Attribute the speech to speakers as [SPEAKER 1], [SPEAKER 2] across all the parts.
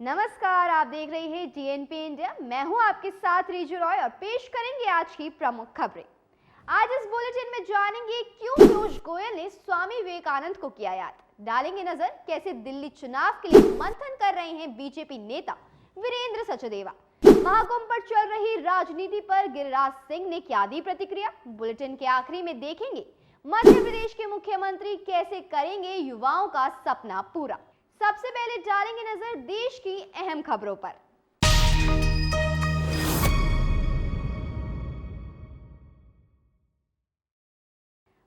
[SPEAKER 1] नमस्कार, आप देख रहे हैं जीएनपी इंडिया। मैं हूं आपके साथ रीजू रॉय और पेश करेंगे आज की प्रमुख खबरें। आज इस बुलेटिन में जानेंगे क्यों पीयूष गोयल ने स्वामी विवेकानंद को किया याद, डालेंगे नजर कैसे दिल्ली चुनाव के लिए मंथन कर रहे हैं बीजेपी नेता वीरेंद्र सचदेवा। महाकुंभ पर चल रही राजनीति पर गिरिराज सिंह ने क्या दी प्रतिक्रिया। बुलेटिन के आखिरी में देखेंगे मध्य प्रदेश के मुख्यमंत्री कैसे करेंगे युवाओं का सपना पूरा। सबसे पहले डालेंगे नजर देश की अहम खबरों पर।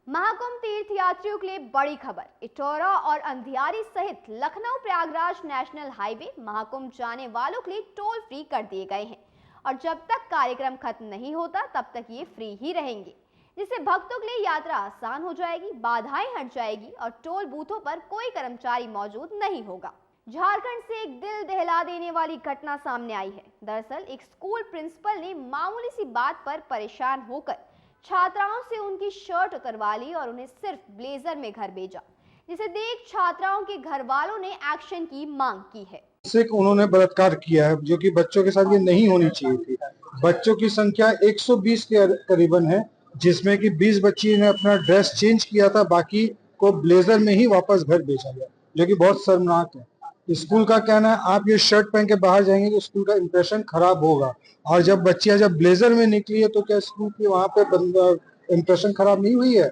[SPEAKER 1] महाकुंभ तीर्थ यात्रियों के लिए बड़ी खबर। इटौरा और अंधियारी सहित लखनऊ प्रयागराज नेशनल हाईवे महाकुंभ जाने वालों के लिए टोल फ्री कर दिए गए हैं और जब तक कार्यक्रम खत्म नहीं होता तब तक ये फ्री ही रहेंगे, जिससे भक्तों के लिए यात्रा आसान हो जाएगी, बाधाएं हट जाएगी और टोल बूथों पर कोई कर्मचारी मौजूद नहीं होगा। झारखंड से एक दिल दहला देने वाली घटना सामने आई है। दरअसल एक स्कूल प्रिंसिपल ने मामूली सी बात पर परेशान होकर छात्राओं से उनकी शर्ट उतरवा ली और उन्हें सिर्फ ब्लेजर में घर भेजा, जिसे देख छात्राओं के घर वालों ने एक्शन की मांग की है।
[SPEAKER 2] उन्होंने बलात्कार किया है, जो कि बच्चों के साथ ये नहीं होनी चाहिए थी। बच्चों की संख्या 120 के करीबन है, जिसमें कि 20 बच्ची ने अपना ड्रेस चेंज किया था, बाकी को ब्लेजर में ही वापस घर भेजा गया, जो कि बहुत शर्मनाक है। स्कूल का कहना है आप ये शर्ट पहन के बाहर जाएंगे तो स्कूल का इंप्रेशन खराब होगा, और जब बच्चियां जब ब्लेजर में निकली है तो क्या स्कूल की वहां पे इंप्रेशन खराब नहीं हुई है?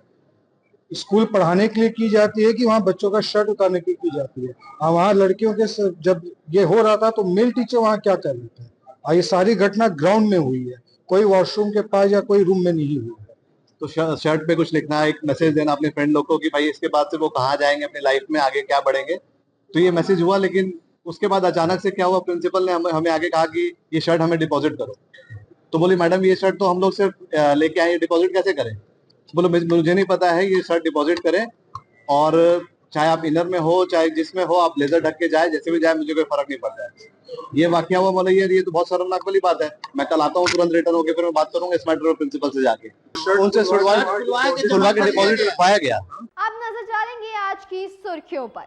[SPEAKER 2] स्कूल पढ़ाने के लिए की जाती है कि वहाँ बच्चों का शर्ट उतारने के लिए की जाती है। और वहाँ लड़कियों के जब ये हो रहा था तो मेल टीचर वहाँ क्या कर रहे थे? और ये सारी घटना ग्राउंड में हुई है, कोई वॉशरूम के पास या कोई रूम में नहीं हुई है।
[SPEAKER 3] तो शर्ट पे कुछ लिखना है, एक मैसेज देना अपने फ्रेंड लोग को कि भाई इसके बाद से वो कहाँ जाएंगे अपनी लाइफ में, आगे क्या बढ़ेंगे। तो ये मैसेज हुआ, लेकिन उसके बाद अचानक से क्या हुआ, प्रिंसिपल ने हमें आगे कहा कि ये शर्ट हमें डिपॉजिट करो। तो बोली मैडम ये शर्ट तो हम लोग सिर्फ लेके आए, डिपॉजिट कैसे करें? बोलो मुझे नहीं पता है, ये शर्ट डिपॉजिट करें और चाहे आप इनर में हो चाहे जिसमें हो, आप ब्लेजर ढक के जाए, जैसे भी जाए, मुझे कोई फर्क नहीं पड़ता है। ये वाकया हुआ। बोले ये तो बहुत शर्मनाक वाली बात है। मैं कल आता हूँ तुरंत रिटर्न होकर, फिर मैं बात करूंगा इस मैटर में प्रिंसिपल से जाके, उनसे छुड़वा के डिपॉजिट पाया गया।
[SPEAKER 1] अब नजर डालेंगे आज की सुर्खियों पर।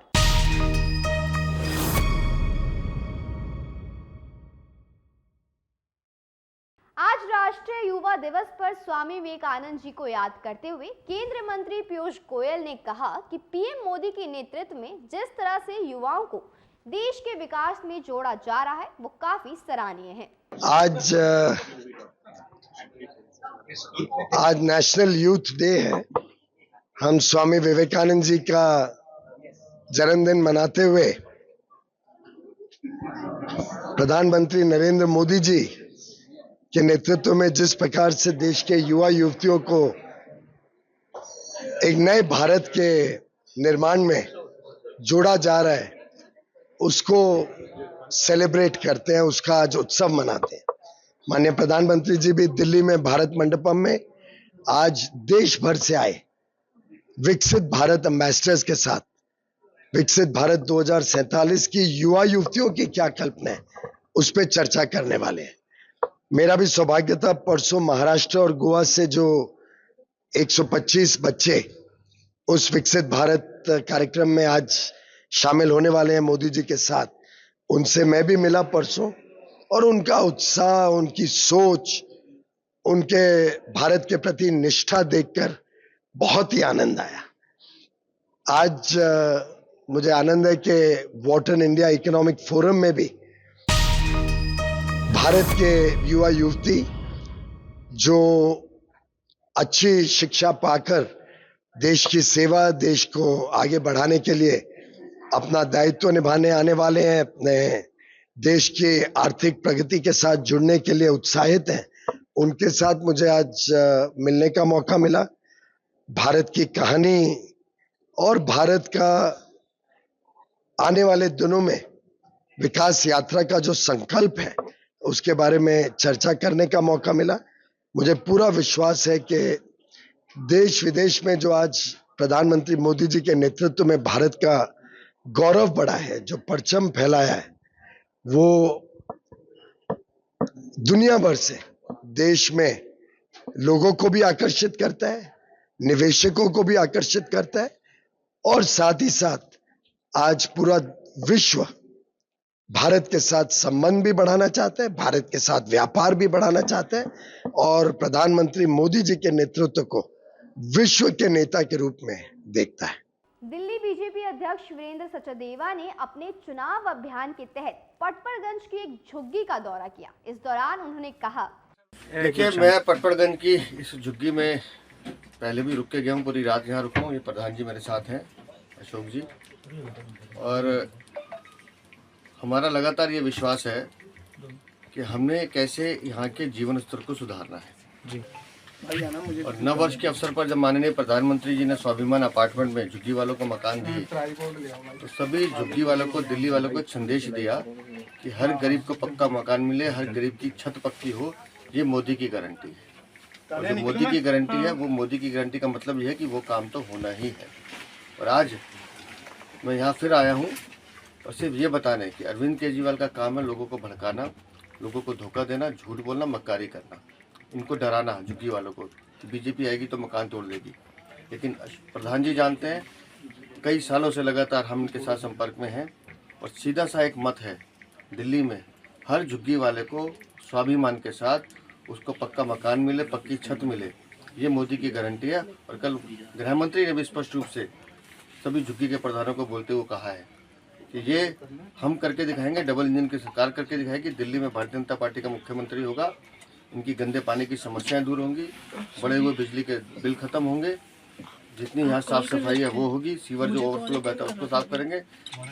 [SPEAKER 1] आज राष्ट्रीय युवा दिवस पर स्वामी विवेकानंद जी को याद करते हुए केंद्रीय मंत्री पीयूष गोयल ने कहा कि पीएम मोदी के नेतृत्व में जिस तरह से युवाओं को देश के विकास में जोड़ा जा रहा है वो काफी सराहनीय है।
[SPEAKER 4] आज नेशनल यूथ डे है। हम स्वामी विवेकानंद जी का जन्मदिन मनाते हुए प्रधानमंत्री नरेंद्र मोदी जी के नेतृत्व में जिस प्रकार से देश के युवा युवतियों को एक नए भारत के निर्माण में जोड़ा जा रहा है, उसको सेलिब्रेट करते हैं, उसका आज उत्सव मनाते हैं। माननीय प्रधानमंत्री जी भी दिल्ली में भारत मंडपम में आज देश भर से आए विकसित भारत एम्बेसडर्स के साथ विकसित भारत 2047 की युवा युवतियों की क्या कल्पना है उस पर चर्चा करने वाले हैं। मेरा भी सौभाग्य था, परसों महाराष्ट्र और गोवा से जो 125 बच्चे उस विकसित भारत कार्यक्रम में आज शामिल होने वाले हैं मोदी जी के साथ, उनसे मैं भी मिला परसों, और उनका उत्साह, उनकी सोच, उनके भारत के प्रति निष्ठा देखकर बहुत ही आनंद आया। आज मुझे आनंद है कि वाटर इंडिया इकोनॉमिक फोरम में भी भारत के युवा युवती जो अच्छी शिक्षा पाकर देश की सेवा, देश को आगे बढ़ाने के लिए अपना दायित्व निभाने आने वाले हैं, अपने देश की आर्थिक प्रगति के साथ जुड़ने के लिए उत्साहित हैं, उनके साथ मुझे आज मिलने का मौका मिला। भारत की कहानी और भारत का आने वाले दिनों में विकास यात्रा का जो संकल्प है उसके बारे में चर्चा करने का मौका मिला। मुझे पूरा विश्वास है कि देश विदेश में जो आज प्रधानमंत्री मोदी जी के नेतृत्व में भारत का गौरव बढ़ा है, जो परचम फैलाया है, वो दुनिया भर से देश में लोगों को भी आकर्षित करता है, निवेशकों को भी आकर्षित करता है, और साथ ही साथ आज पूरा विश्व भारत के साथ संबंध भी बढ़ाना चाहता है, भारत के साथ व्यापार भी बढ़ाना चाहता है और प्रधानमंत्री मोदी जी के नेतृत्व को विश्व के नेता के रूप में देखता है।
[SPEAKER 1] दिल्ली बीजेपी अध्यक्ष वीरेंद्र सचदेवा ने अपने चुनाव अभियान के तहत पटपड़गंज की एक झुग्गी का दौरा किया। इस दौरान उन्होंने कहा,
[SPEAKER 5] देखिए, मैं पटपड़गंज की इस झुग्गी में पहले भी रुक के गया हूँ, पूरी रात यहाँ रुका हूँ। ये प्रधान जी मेरे साथ हैं, अशोक जी, और हमारा लगातार ये विश्वास है कि हमने कैसे यहाँ के जीवन स्तर को सुधारना है जी। और नव वर्ष के अवसर पर जब माननीय प्रधानमंत्री जी ने स्वाभिमान अपार्टमेंट में झुग्गी वालों को मकान दिए, तो सभी झुग्गी वालों को, दिल्ली वालों को एक संदेश दिया कि हर गरीब को पक्का मकान मिले, हर गरीब की छत पक्की हो। ये मोदी की गारंटी है, और जो मोदी की गारंटी है, वो मोदी की गारंटी का मतलब ये है कि वो काम तो होना ही है। और आज मैं यहाँ फिर आया हूँ और सिर्फ ये बताने कि अरविंद केजरीवाल का काम है लोगों को भड़काना, लोगों को धोखा देना, झूठ बोलना, मक्कारी करना, इनको डराना झुग्गी वालों को कि बीजेपी आएगी तो मकान तोड़ देगी। लेकिन प्रधान जी जानते हैं, कई सालों से लगातार हम इनके साथ संपर्क में हैं, और सीधा सा एक मत है, दिल्ली में हर झुग्गी वाले को स्वाभिमान के साथ उसको पक्का मकान मिले, पक्की छत मिले। ये मोदी की गारंटी है। और कल गृह मंत्री ने भी स्पष्ट रूप से सभी झुग्गी के प्रधानों को बोलते हुए कहा है कि ये हम करके दिखाएंगे, डबल इंजन की सरकार करके दिखाएगी। दिल्ली में भारतीय जनता पार्टी का मुख्यमंत्री होगा, इनकी गंदे पानी की समस्याएं दूर होंगी, बढ़े हुए बिजली के बिल खत्म होंगे, जितनी यहाँ साफ सफाई है वो होगी, सीवर जो ओवरफ्लो बहता है उसको साफ करेंगे,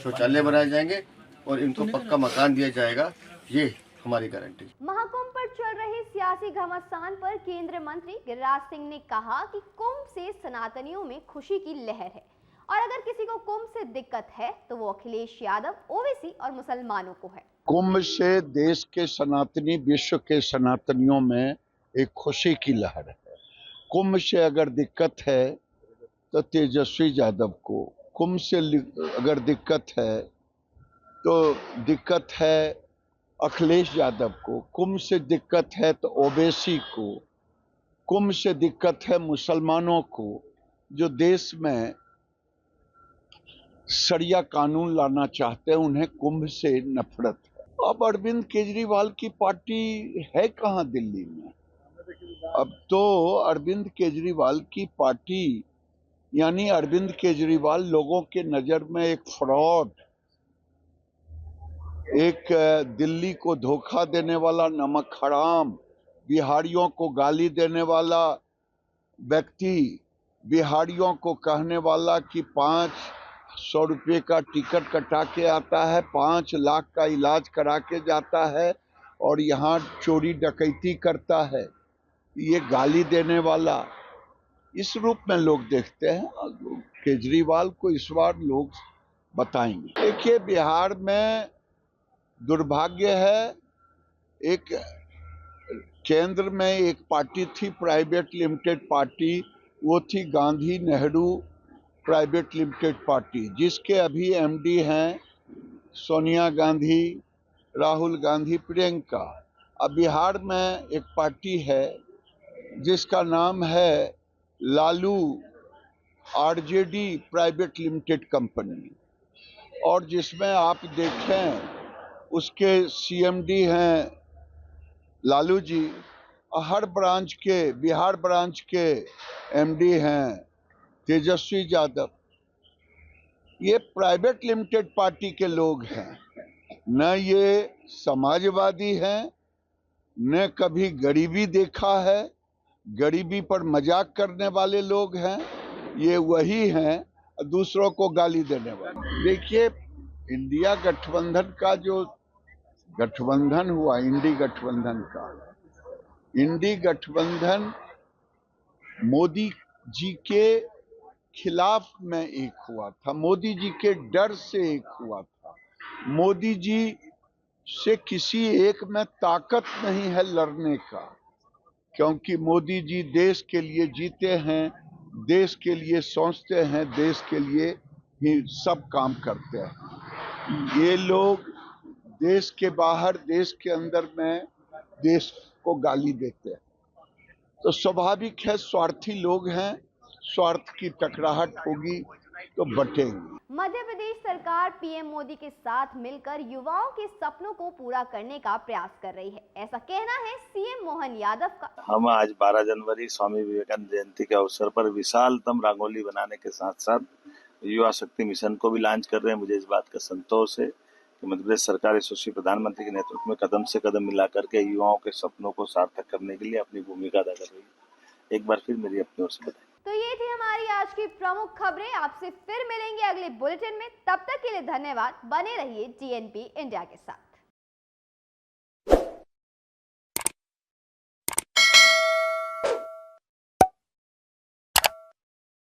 [SPEAKER 5] शौचालय बनाए जाएंगे और इनको पक्का मकान दिया जाएगा। ये हमारी गारंटी।
[SPEAKER 1] महाकुंभ पर चल रहे सियासी घमासान पर केंद्रीय मंत्री गिरिराज सिंह ने कहा कि कुंभ से सनातनियों में खुशी की लहर है, और अगर किसी को कुंभ से दिक्कत है तो वो अखिलेश यादव, ओवैसी और मुसलमानों को है।
[SPEAKER 6] कुंभ से देश के सनातनी, विश्व के सनातनियों में एक खुशी की लहर है। कुंभ से अगर दिक्कत है तो तेजस्वी यादव को, कुंभ से अगर दिक्कत है तो दिक्कत है अखिलेश यादव को, कुंभ से दिक्कत है तो ओवैसी को, कुंभ से दिक्कत है मुसलमानों को, जो देश में शरिया कानून लाना चाहते हैं, उन्हें कुंभ से नफरत है। अब अरविंद केजरीवाल की पार्टी है कहाँ दिल्ली में? अब तो अरविंद केजरीवाल की पार्टी यानी अरविंद केजरीवाल लोगों के नजर में एक फ्रॉड, एक दिल्ली को धोखा देने वाला नमक हराम, बिहारियों को गाली देने वाला व्यक्ति, बिहारियों को कहने वाला कि 500 रुपये का टिकट कटा के आता है, 5 लाख का इलाज करा के जाता है और यहाँ चोरी डकैती करता है, ये गाली देने वाला, इस रूप में लोग देखते हैं। केजरीवाल को इस बार लोग बताएंगे। देखिए, बिहार में दुर्भाग्य है, एक केंद्र में एक पार्टी थी प्राइवेट लिमिटेड पार्टी, वो थी Gandhi Nehru private limited party, जिसके अभी एमडी हैं सोनिया गांधी, राहुल गांधी, प्रियंका। अब बिहार में एक पार्टी है जिसका नाम है Lalu RJD private limited company, और जिसमें आप देखें उसके सीएमडी हैं लालू जी, हर ब्रांच के, बिहार ब्रांच के एमडी हैं तेजस्वी यादव। ये प्राइवेट लिमिटेड पार्टी के लोग हैं, न ये समाजवादी हैं, न कभी गरीबी देखा है, गरीबी पर मजाक करने वाले लोग हैं। ये वही हैं दूसरों को गाली देने वाले। देखिए, इंडिया गठबंधन का जो गठबंधन हुआ, इंडी गठबंधन का, इंडी गठबंधन मोदी जी के खिलाफ में एक हुआ था, मोदी जी के डर से एक हुआ था। मोदी जी से किसी एक में ताकत नहीं है लड़ने का, क्योंकि मोदी जी देश के लिए जीते हैं, देश के लिए सोचते हैं, देश के लिए ही सब काम करते हैं। ये लोग देश के बाहर, देश के अंदर में देश को गाली देते हैं, तो स्वाभाविक है, स्वार्थी लोग हैं, स्वार्थ की टकराहट होगी, तो बटेंगे।
[SPEAKER 1] मध्य प्रदेश सरकार पीएम मोदी के साथ मिलकर युवाओं के सपनों को पूरा करने का प्रयास कर रही है, ऐसा कहना है सीएम मोहन यादव का।
[SPEAKER 7] हम आज 12 जनवरी स्वामी विवेकानंद जयंती के अवसर पर विशालतम रंगोली बनाने के साथ साथ युवा शक्ति मिशन को भी लॉन्च कर रहे हैं। मुझे इस बात का संतोष है कि मध्य प्रदेश सरकार यशस्वी प्रधानमंत्री के नेतृत्व में कदम से कदम मिला करके युवाओं के सपनों को सार्थक करने के लिए अपनी भूमिका अदा कर रही है। एक बार फिर मेरी अपनी ओर से बधाई।
[SPEAKER 1] तो ये थी हमारी आज की प्रमुख खबरें। आपसे फिर मिलेंगे अगले बुलेटिन में। तब तक के लिए धन्यवाद। बने रहिए जीएनपी इंडिया के साथ।